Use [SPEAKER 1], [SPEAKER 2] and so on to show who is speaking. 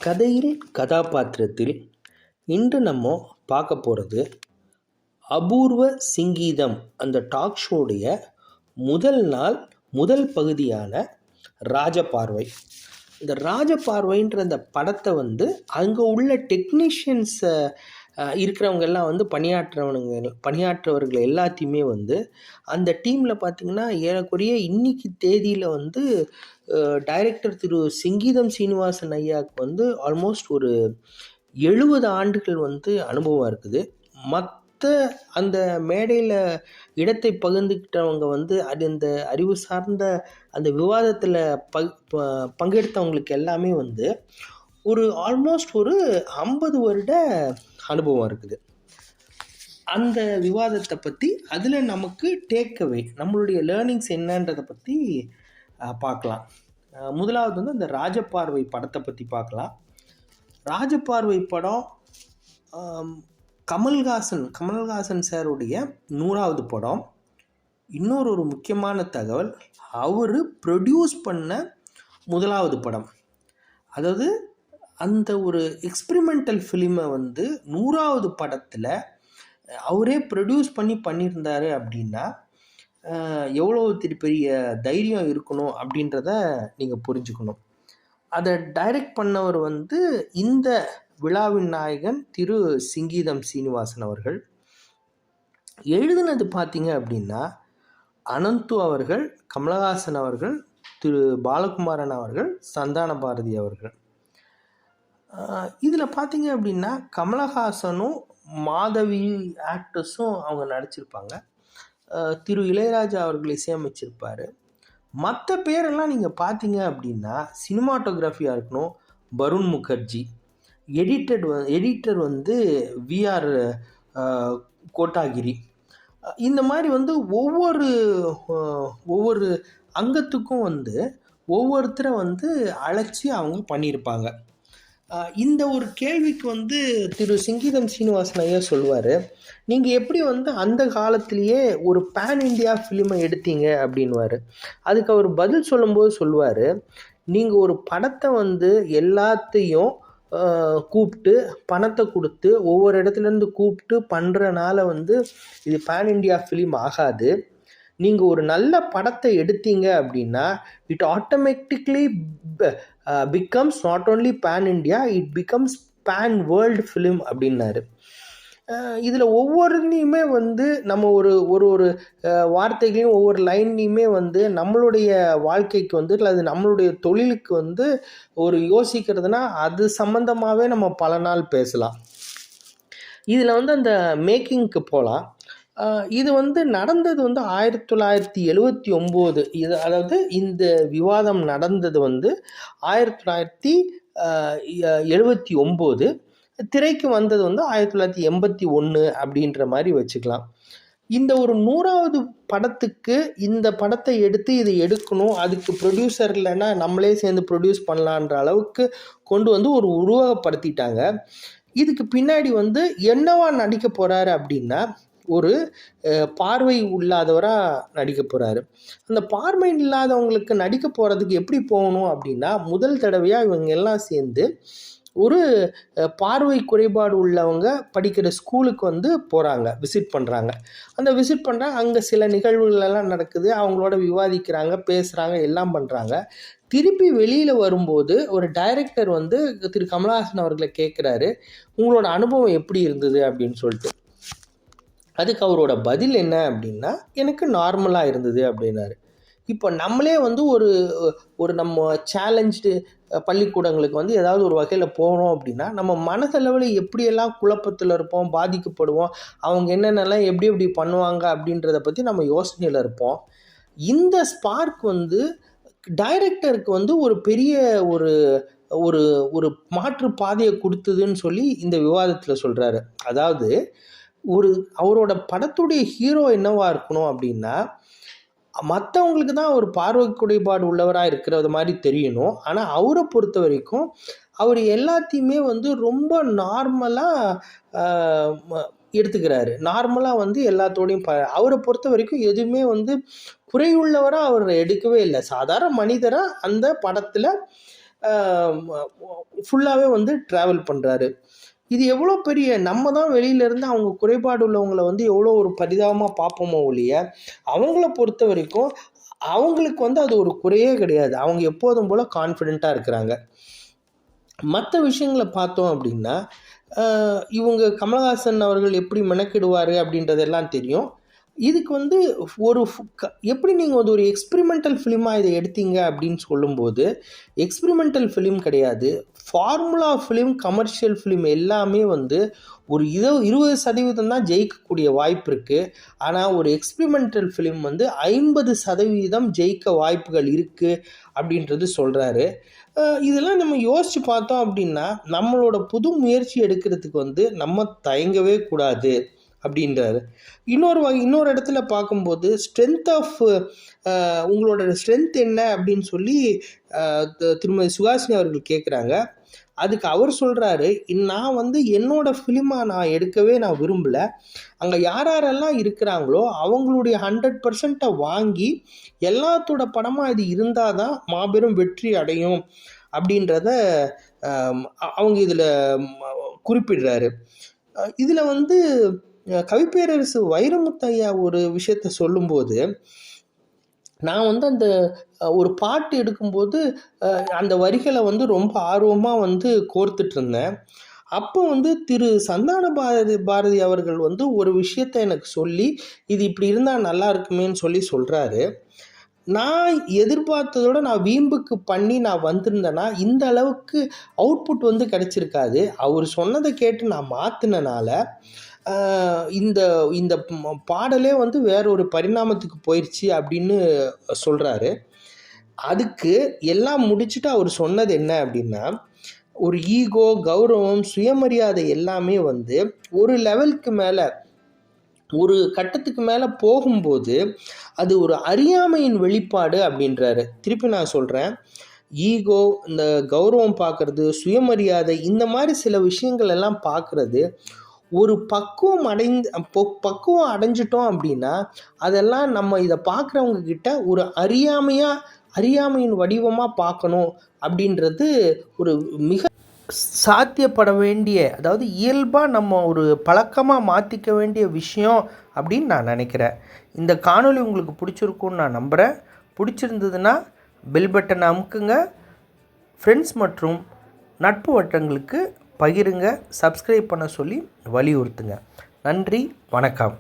[SPEAKER 1] கதையில் கதாபாத்திரத்தில் இன்று நம்ம பார்க்க போகிறது அபூர்வ சிங்கீதம் அந்த டாக் ஷோடைய முதல் நாள் முதல் பகுதியான ராஜபார்வை. இந்த ராஜபார்வைன்ற அந்த படத்தை அங்கே உள்ள டெக்னீஷியன்ஸை இருக்கிறவங்க எல்லாம் பணியாற்றவர்கள் எல்லாத்தையுமே அந்த டீமில் பார்த்திங்கன்னா ஏறக்குறைய இன்னைக்கு தேதியில் டைரக்டர் திரு சிங்கீதம் சீனிவாசன் ஐயாவுக்கு ஆல்மோஸ்ட் ஒரு 70 ஆண்டுகள் அனுபவம் இருக்குது. மற்ற அந்த மேடையில் இடத்தை பகிர்ந்துக்கிட்டவங்க அது அந்த அறிவு சார்ந்த அந்த விவாதத்தில் பங்கெடுத்தவங்களுக்கு எல்லாமே ஒரு ஆல்மோஸ்ட் ஒரு 50 வருட அனுபவம் இருக்குது. அந்த விவாதத்தை பற்றி அதில் நமக்கு டேக்அவே நம்மளுடைய லேர்னிங்ஸ் என்னன்றதை பற்றி பார்க்கலாம். முதலாவது அந்த ராஜபார்வை படத்தை பற்றி பார்க்கலாம். ராஜபார்வை படம் கமல்ஹாசன் சாருடைய 100வது படம். இன்னொரு முக்கியமான தகவல், அவர் ப்ரொடியூஸ் பண்ண முதலாவது படம். அதாவது அந்த ஒரு எக்ஸ்பிரிமெண்டல் ஃபிலிமை 100வது படத்தில் அவரே ப்ரொடியூஸ் பண்ணியிருந்தார் அப்படின்னா எவ்வளோ பெரிய தைரியம் இருக்கணும் அப்படின்றத நீங்கள் புரிஞ்சுக்கணும். அதை டைரக்ட் பண்ணவர் இந்த விழாவின் நாயகன் திரு சிங்கீதம் சீனிவாசன் அவர்கள். எழுதினது பார்த்தீங்க அப்படின்னா அனந்து அவர்கள், கமலஹாசன் அவர்கள், திரு பாலகுமாரன் அவர்கள், சந்தான பாரதி அவர்கள். இதில் பார்த்தீங்க அப்படின்னா கமலஹாசனும் மாதவி ஆக்டர்ஸும் அவங்க நடிச்சிருப்பாங்க. திரு இளையராஜா அவர்கள் இசையமைச்சிருப்பார். மற்ற பேரெல்லாம் நீங்கள் பார்த்தீங்க அப்படின்னா சினிமாட்டோகிராஃபியாக இருக்கணும் வருண் முகர்ஜி, எடிட்டர் விஆர் கோட்டாகிரி. இந்த மாதிரி ஒவ்வொரு அங்கத்துக்கும் ஒவ்வொருத்தரை அழைச்சி அவங்க பண்ணியிருப்பாங்க. இந்த ஒரு கேள்விக்கு திரு சிங்கீதம் சீனிவாசன் ஐயா சொல்லுவார், நீங்கள் எப்படி அந்த காலத்திலேயே ஒரு பேன் இண்டியா ஃபிலிமை எடுத்தீங்க அப்படின்வார். அதுக்கு அவர் பதில் சொல்லும்போது சொல்லுவார், நீங்கள் ஒரு படத்தை எல்லாத்தையும் கூப்பிட்டு பணத்தை கொடுத்து ஒவ்வொரு இடத்துலேருந்து கூப்பிட்டு பண்ணுறனால இது பேன் இண்டியா ஃபிலிம் ஆகாது. நீங்கள் ஒரு நல்ல படத்தை எடுத்தீங்க அப்படின்னா it automatically becomes not only pan India, it becomes pan world film அப்படின்னாரு. இதில் ஒவ்வொருலையுமே நம்ம ஒரு வார்த்தைகளையும் ஒவ்வொரு லைன்லையுமே நம்மளுடைய வாழ்க்கைக்கு அல்லது நம்மளுடைய தொழிலுக்கு ஒரு யோசிக்கிறதுனா அது சம்மந்தமாகவே நம்ம பல நாள் பேசலாம். இதில் அந்த மேக்கிங்க்கு போகலாம். இது நடந்தது 1979. இது அதாவது இந்த விவாதம் நடந்தது 1979. திரைக்கு வந்தது 1981 அப்படின்ற மாதிரி வச்சுக்கலாம். இந்த ஒரு 100வது படத்துக்கு இந்த படத்தை எடுத்து இதை எடுக்கணும், அதுக்கு ப்ரொடியூசர் இல்லைன்னா நம்மளே சேர்ந்து ப்ரொடியூஸ் பண்ணலான்ற அளவுக்கு கொண்டு ஒரு உருவகப்படுத்திட்டாங்க. இதுக்கு பின்னாடி என்னவா நடிக்க போகிறாரு அப்படின்னா ஒரு பார்வை இல்லாதவராக நடிக்க போகிறாரு. அந்த பார்வை இல்லாதவங்களுக்கு நடிக்க போகிறதுக்கு எப்படி போகணும் அப்படின்னா முதல் தடவையாக இவங்க எல்லாம் சேர்ந்து ஒரு பார்வை குறைபாடு உள்ளவங்க படிக்கிற ஸ்கூலுக்கு போகிறாங்க, விசிட் பண்ணுறாங்க. அந்த விசிட் பண்ணுறாங்க, அங்கே சில நிகழ்வுகள் எல்லாம் நடக்குது, அவங்களோட விவாதிக்கிறாங்க, பேசுகிறாங்க, எல்லாம் பண்ணுறாங்க. திருப்பி வெளியில் வரும்போது ஒரு டைரக்டர் திரு கமலஹாசன் அவர்களை கேட்குறாரு, உங்களோட அனுபவம் எப்படி இருந்தது அப்படின்னு சொல்லிட்டு. அதுக்கு அவரோட பதில் என்ன அப்படின்னா எனக்கு நார்மலாக இருந்தது அப்படின்னாரு. இப்போ நம்மளே ஒரு நம்ம சேலஞ்சு பள்ளிக்கூடங்களுக்கு ஏதாவது ஒரு வகையில் போகிறோம் அப்படின்னா நம்ம மனதளவில் எப்படியெல்லாம் குழப்பத்தில் இருப்போம், பாதிக்கப்படுவோம், அவங்க என்னென்னலாம் எப்படி பண்ணுவாங்க அப்படின்றத பற்றி நம்ம யோசனையில் இருப்போம். இந்த ஸ்பார்க் டைரக்டருக்கு ஒரு பெரிய ஒரு ஒரு ஒரு மாற்று பாதையை கொடுத்ததுன்னு சொல்லி இந்த விவாதத்தில் சொல்கிறாரு. அதாவது அவரோட படத்துடைய ஹீரோ என்னவா இருக்கணும் அப்படின்னா மற்றவங்களுக்கு தான் ஒரு பார்வை குறைபாடு உள்ளவராக இருக்கிறது மாதிரி தெரியணும். ஆனால் அவரை பொறுத்த வரைக்கும் அவர் எல்லாத்தையுமே ரொம்ப நார்மலாக எடுத்துக்கிறாரு. நார்மலாக எல்லாத்தோடையும் அவரை பொறுத்த வரைக்கும் எதுவுமே குறையுள்ளவராக அவர் எடுக்கவே இல்லை. சாதாரண மனிதராக அந்த படத்தில் ஃபுல்லாகவே வந்து ட்ராவல் பண்ணுறாரு. இது எவ்வளோ பெரிய நம்ம தான் வெளியிலேருந்து அவங்க குறைபாடு உள்ளவங்கள வந்து எவ்வளோ ஒரு பரிதாபமாக பார்ப்போமோ ஒழிய, அவங்கள பொறுத்த வரைக்கும் அவங்களுக்கு வந்து அது ஒரு குறையே கிடையாது. அவங்க எப்போதும் போல் கான்ஃபிடென்ட்டாக இருக்கிறாங்க. மற்ற விஷயங்களை பார்த்தோம் அப்படின்னா, இவங்க கமலஹாசன் அவர்கள் எப்படி மெனக்கிடுவார் அப்படின்றதெல்லாம் தெரியும். இதுக்கு வந்து ஒரு எப்படி நீங்கள் வந்து ஒரு எக்ஸ்பிரிமெண்டல் ஃபிலிமாக இதை எடுத்தீங்க அப்படின்னு சொல்லும்போது, எக்ஸ்பிரிமெண்டல் ஃபிலிம் கிடையாது. ஃபார்முலா ஃபிலிம், கமர்ஷியல் ஃபிலிம் எல்லாமே வந்து ஒரு 20% தான் ஜெயிக்கக்கூடிய வாய்ப்பு இருக்குது. ஆனால் ஒரு எக்ஸ்பிரிமெண்டல் ஃபிலிம் வந்து 50% ஜெயிக்க வாய்ப்புகள் இருக்குது அப்படின்றது சொல்கிறாரு. இதெல்லாம் நம்ம யோசித்து பார்த்தோம் அப்படின்னா, நம்மளோட புது முயற்சி எடுக்கிறதுக்கு வந்து நம்ம தயங்கவே கூடாது அப்படின்றாரு. இன்னொரு இடத்துல பார்க்கும்போது ஸ்ட்ரென்த் ஆஃப் உங்களோட ஸ்ட்ரென்த் என்ன அப்படின்னு சொல்லி திருமதி சுஹாசினி அவர்கள் கேட்குறாங்க. அதுக்கு அவர் சொல்கிறாரு, நான் வந்து என்னோட ஃபிலிமாக நான் எடுக்கவே நான் விரும்பலை. அங்கே யாரெல்லாம் இருக்கிறாங்களோ அவங்களுடைய 100% வாங்கி எல்லாத்தோட படமாக இது இருந்தால் தான் மாபெரும் வெற்றி அடையும் அப்படின்றத அவங்க இதில் குறிப்பிடுறாரு. இதில் வந்து கவிப்பேரரசு வைரமுத்தையா ஒரு விஷயத்த சொல்லும்போது, நான் வந்து அந்த ஒரு பாட்டு எடுக்கும்போது அந்த வரிகளை வந்து ரொம்ப ஆர்வமாக வந்து கோர்த்துட்ருந்தேன். அப்போ வந்து திரு சந்தான பாரதி அவர்கள் வந்து ஒரு விஷயத்த எனக்கு சொல்லி, இது இப்படி இருந்தால் நல்லா இருக்குமேன்னு சொல்கிறாரு. நான் எதிர்பார்த்ததோட நான் வீம்புக்கு பண்ணி நான் வந்திருந்தேன்னா, இந்த அளவுக்கு அவுட்புட் வந்து கிடைச்சிருக்காது. அவர் சொன்னதை கேட்டு நான் மாற்றினனால இந்த இந்த பாடலே வந்து வேற ஒரு பரிணாமத்துக்கு போயிடுச்சு அப்படின்னு சொல்கிறாரு. அதுக்கு எல்லாம் முடிச்சுட்டு அவர் சொன்னது என்ன அப்படின்னா, ஒரு ஈகோ, கௌரவம், சுயமரியாதை எல்லாமே வந்து ஒரு லெவலுக்கு மேலே, ஒரு கட்டத்துக்கு மேலே போகும்போது அது ஒரு அறியாமையின் வெளிப்பாடு அப்படின்றாரு. திருப்பி நான் சொல்கிறேன், ஈகோ, இந்த கௌரவம் பார்க்குறது, சுயமரியாதை, இந்த மாதிரி சில விஷயங்கள் எல்லாம் பார்க்குறது ஒரு பக்குவம் அடைஞ்சிட்டோம் அப்படின்னா, அதெல்லாம் நம்ம இதை பார்க்குறவங்க கிட்ட ஒரு அறியாமையின் வடிவமாக பார்க்கணும் அப்படின்றது ஒரு மிக சாத்தியப்பட வேண்டிய, அதாவது இயல்பாக நம்ம ஒரு பழக்கமாக மாற்றிக்க வேண்டிய விஷயம் அப்படின்னு நான் நினைக்கிறேன். இந்த காணொளி உங்களுக்கு பிடிச்சிருக்குன்னு நான் நம்புகிறேன். பிடிச்சிருந்ததுன்னா பெல் பட்டனை அமுக்குங்க. ஃப்ரெண்ட்ஸ் மற்றும் நட்பு வட்டங்களுக்கு பகிருங்க, சப்ஸ்கிரைப் பண்ண சொல்லி வலியுறுத்துங்க. நன்றி, வணக்கம்.